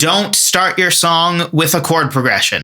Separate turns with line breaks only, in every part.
Don't start your song with a chord progression.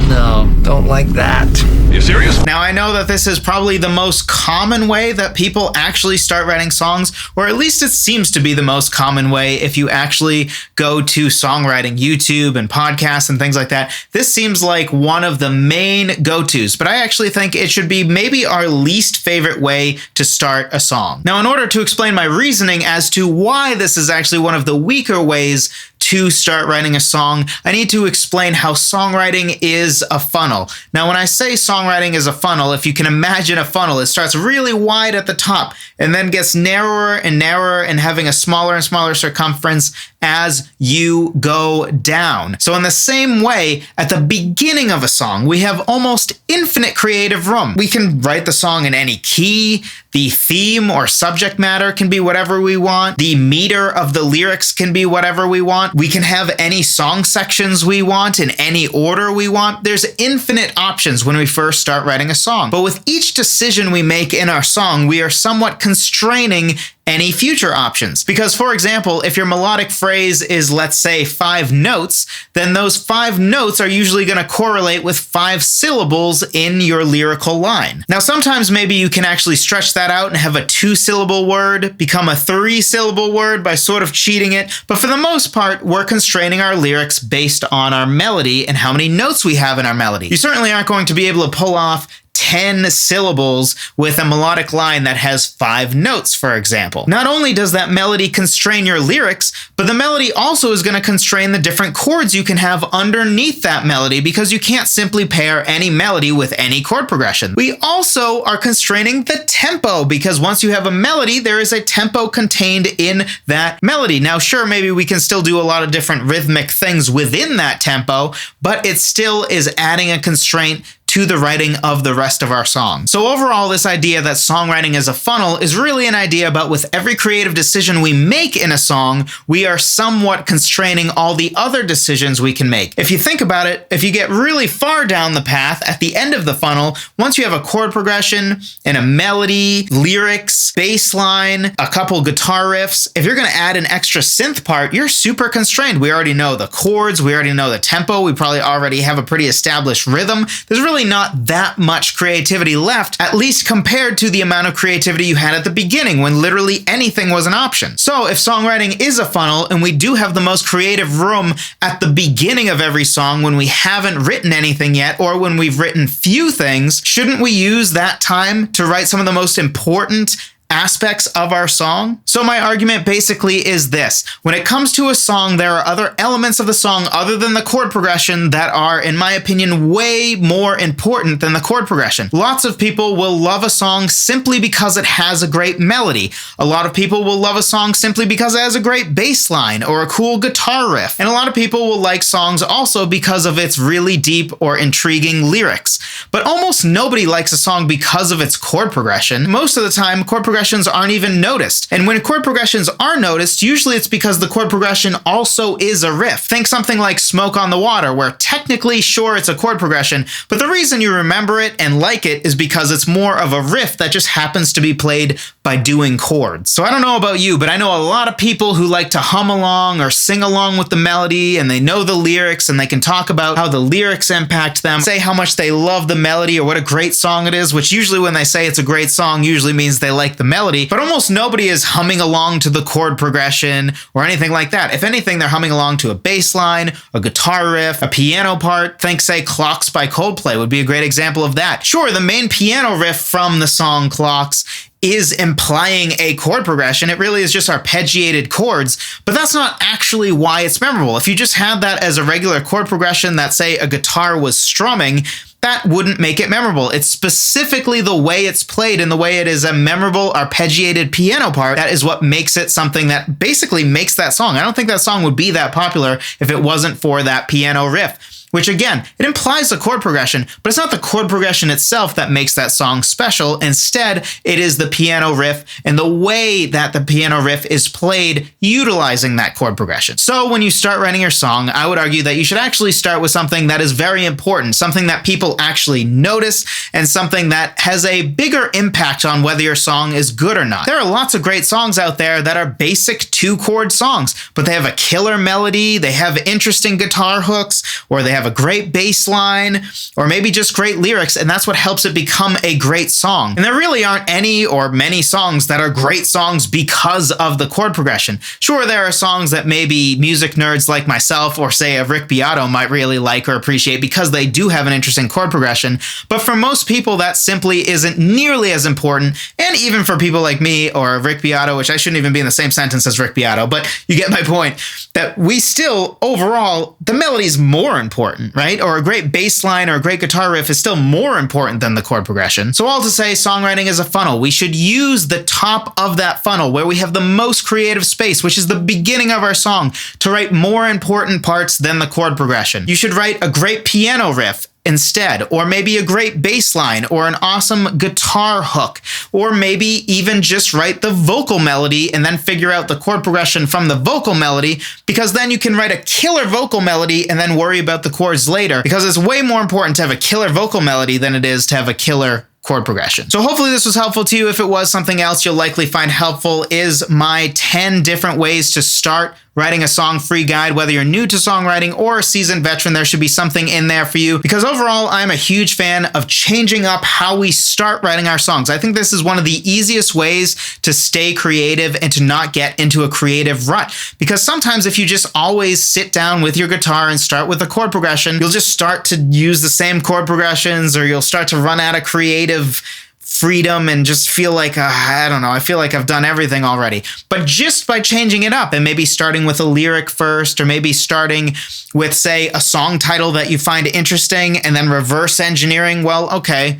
No, don't like that.
You serious?
Now, I know that this is probably the most common way that people actually start writing songs, or at least it seems to be the most common way if you actually go to songwriting YouTube and podcasts and things like that. This seems like one of the main go-tos, but I actually think it should be maybe our least favorite way to start a song. Now, in order to explain my reasoning as to why this is actually one of the weaker ways to start writing a song, I need to explain how songwriting is a funnel. Now, when I say songwriting is a funnel, if you can imagine a funnel, it starts really wide at the top and then gets narrower and narrower and having a smaller and smaller circumference as you go down. So in the same way, at the beginning of a song, we have almost infinite creative room. We can write the song in any key. The theme or subject matter can be whatever we want. The meter of the lyrics can be whatever we want. We can have any song sections we want in any order we want. There's infinite options when we first start writing a song. But with each decision we make in our song, we are somewhat constraining any future options. Because, for example, if your melodic phrase is, let's say, 5 notes, then those 5 notes are usually going to correlate with 5 syllables in your lyrical line. Now, sometimes maybe you can actually stretch that out and have a 2-syllable word become a 3-syllable word by sort of cheating it. But for the most part, we're constraining our lyrics based on our melody and how many notes we have in our melody. You certainly aren't going to be able to pull off 10 syllables with a melodic line that has 5 notes, for example. Not only does that melody constrain your lyrics, but the melody also is going to constrain the different chords you can have underneath that melody, because you can't simply pair any melody with any chord progression. We also are constraining the tempo, because once you have a melody, there is a tempo contained in that melody. Now, sure, maybe we can still do a lot of different rhythmic things within that tempo, but it still is adding a constraint to the writing of the rest of our song. So overall, this idea that songwriting is a funnel is really an idea about with every creative decision we make in a song, we are somewhat constraining all the other decisions we can make. If you think about it, if you get really far down the path at the end of the funnel, once you have a chord progression and a melody, lyrics, bass line, a couple guitar riffs, if you're going to add an extra synth part, you're super constrained. We already know the chords, we already know the tempo, we probably already have a pretty established rhythm. There's really not that much creativity left, at least compared to the amount of creativity you had at the beginning when literally anything was an option. So if songwriting is a funnel and we do have the most creative room at the beginning of every song when we haven't written anything yet, or when we've written few things, shouldn't we use that time to write some of the most important aspects of our song? So my argument basically is this. When it comes to a song, there are other elements of the song other than the chord progression that are, in my opinion, way more important than the chord progression. Lots of people will love a song simply because it has a great melody. A lot of people will love a song simply because it has a great bass line or a cool guitar riff. And a lot of people will like songs also because of its really deep or intriguing lyrics. But almost nobody likes a song because of its chord progression. Most of the time, chord progressions aren't even noticed. And when chord progressions are noticed, usually it's because the chord progression also is a riff. Think something like Smoke on the Water, where technically, sure, it's a chord progression, but the reason you remember it and like it is because it's more of a riff that just happens to be played by doing chords. So I don't know about you, but I know a lot of people who like to hum along or sing along with the melody, and they know the lyrics, and they can talk about how the lyrics impact them, say how much they love the melody or what a great song it is, which usually when they say it's a great song usually means they like the melody, but almost nobody is humming along to the chord progression or anything like that. If anything, they're humming along to a bass line, a guitar riff, a piano part. Think, say, Clocks by Coldplay would be a great example of that. Sure, the main piano riff from the song Clocks is implying a chord progression. It really is just arpeggiated chords, but that's not actually why it's memorable. If you just had that as a regular chord progression that, say, a guitar was strumming, that wouldn't make it memorable. It's specifically the way it's played and the way it is a memorable arpeggiated piano part that is what makes it something that basically makes that song. I don't think that song would be that popular if it wasn't for that piano riff. which again, it implies a chord progression, but it's not the chord progression itself that makes that song special. Instead, it is the piano riff and the way that the piano riff is played utilizing that chord progression. So when you start writing your song, I would argue that you should actually start with something that is very important, something that people actually notice, and something that has a bigger impact on whether your song is good or not. There are lots of great songs out there that are basic 2-chord songs, but they have a killer melody, they have interesting guitar hooks, or they have a great bass line, or maybe just great lyrics, and that's what helps it become a great song. And there really aren't any or many songs that are great songs because of the chord progression. Sure, there are songs that maybe music nerds like myself or say a Rick Beato might really like or appreciate because they do have an interesting chord progression, but for most people that simply isn't nearly as important, and even for people like me or Rick Beato, which I shouldn't even be in the same sentence as Rick Beato, but you get my point, that we still, overall, the melody's more important, right? Or a great bass line or a great guitar riff is still more important than the chord progression. So all to say, songwriting is a funnel. We should use the top of that funnel where we have the most creative space, which is the beginning of our song, to write more important parts than the chord progression. You should write a great piano riff instead, or maybe a great bass line, or an awesome guitar hook, or maybe even just write the vocal melody and then figure out the chord progression from the vocal melody, because then you can write a killer vocal melody and then worry about the chords later, because it's way more important to have a killer vocal melody than it is to have a killer chord progression. So hopefully this was helpful to you. If it was, something else you'll likely find helpful is my 10 different ways to start writing a song free guide. Whether you're new to songwriting or a seasoned veteran, there should be something in there for you, because overall, I'm a huge fan of changing up how we start writing our songs. I think this is one of the easiest ways to stay creative and to not get into a creative rut, because sometimes if you just always sit down with your guitar and start with a chord progression, you'll just start to use the same chord progressions, or you'll start to run out of creative freedom and just feel like, I don't know, I feel like I've done everything already. But just by changing it up and maybe starting with a lyric first, or maybe starting with, say, a song title that you find interesting and then reverse engineering, well, okay,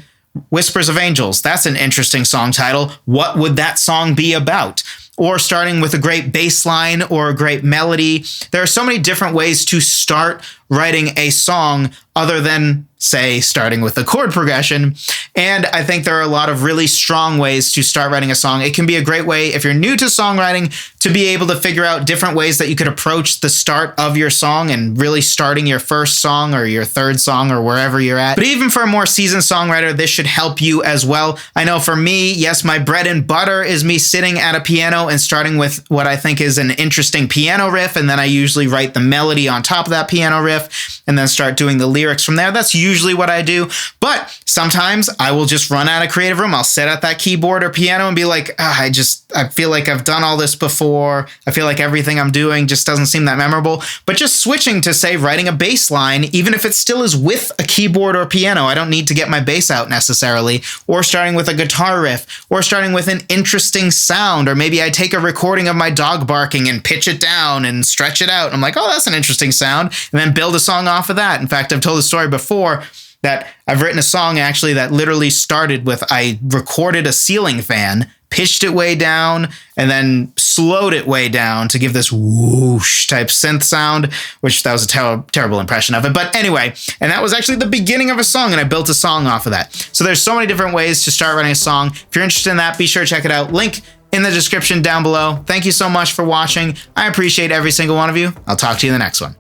Whispers of Angels, that's an interesting song title. What would that song be about? Or starting with a great bass line or a great melody. There are so many different ways to start writing a song other than, say, starting with a chord progression. And I think there are a lot of really strong ways to start writing a song. It can be a great way, if you're new to songwriting, to be able to figure out different ways that you could approach the start of your song and really starting your first song or your third song or wherever you're at. But even for a more seasoned songwriter, this should help you as well. I know for me, yes, my bread and butter is me sitting at a piano and starting with what I think is an interesting piano riff, and then I usually write the melody on top of that piano riff and then start doing the lyrics from there. That's usually what I do. But sometimes I will just run out of creative room. I'll sit at that keyboard or piano and be like, I feel like I've done all this before. I feel like everything I'm doing just doesn't seem that memorable. But just switching to, say, writing a bass line, even if it still is with a keyboard or piano, I don't need to get my bass out necessarily, or starting with a guitar riff, or starting with an interesting sound, or maybe I take a recording of my dog barking and pitch it down and stretch it out. I'm like, oh, that's an interesting sound, and then build a song off of that. In fact, I've told the story before that I've written a song actually that literally started with, I recorded a ceiling fan, pitched it way down, and then slowed it way down to give this whoosh type synth sound, which that was a terrible impression of it. But anyway, and that was actually the beginning of a song, and I built a song off of that. So there's so many different ways to start writing a song. If you're interested in that, be sure to check it out. Link in the description down below. Thank you so much for watching. I appreciate every single one of you. I'll talk to you in the next one.